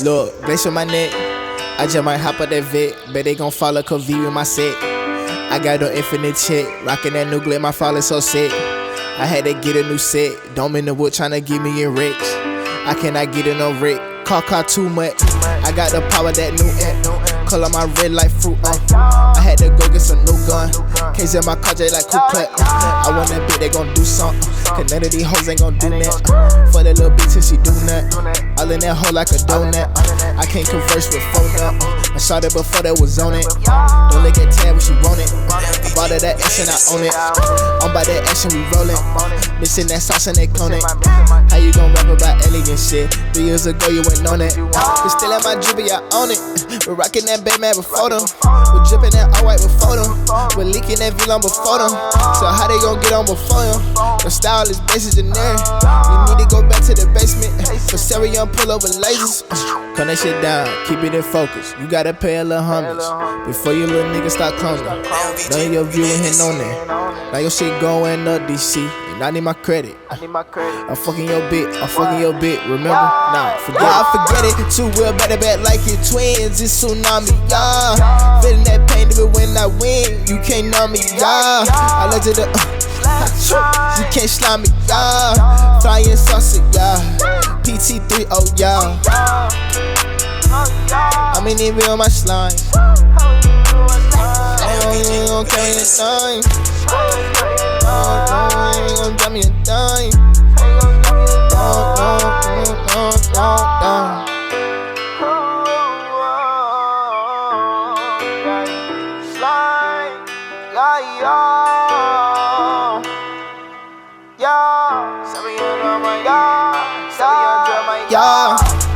Look, brace on my neck. I just might hop up that vet. Bet they gon' follow cause V with my set. I got no infinite check. Rockin' that new glare, my fall is so sick. I had to get a new set. Don't in the wood tryna get me enriched. I cannot get in no wreck. Car too much. I got the power that new amp. Color my red like fruit. I had to go get some new gun. Case in my car just like Ku Klux. I want that bitch, they gon' do something. Cause none of these hoes ain't gon' do that. For that little bitch till she do nothing. All in that hole like a donut. I can't converse with phone up. I saw that before that was on it. Don't look at tab when she want it. I bought her that action, I own it. I'm by that action, we rollin'. Missing that sauce and that clone it. How you gon' rap about alien shit? 3 years ago you went on it. But still at my drippy, I own it. We're rockin' that Batman before them. We're drippin' that all white before them. We're leaking that V-Long before them. So how they gon' get on before them? The style is basic generic. You need to go back to the basement. For Sarieon pull over lasers. Cut that shit down, keep it in focus. You gotta pay a little homage before you little niggas start cloning. None of your view ain't hitting on there. Now your shit going up DC. And I need my credit. I'm fucking your bit, remember? Nah, forget it. Two real back like your twins, it's tsunami, yeah. Feeling that pain even when I win, you can't know me, yeah. I let you you can't slime me, yeah. Flying saucy, yeah. PT3, oh yeah. I mean, even on my slime. Oh, you ain't gon' carry a thing. No, you ain't gon' drop me a dime. Yeah, Sarieon, yeah, Sarieon, Yeah.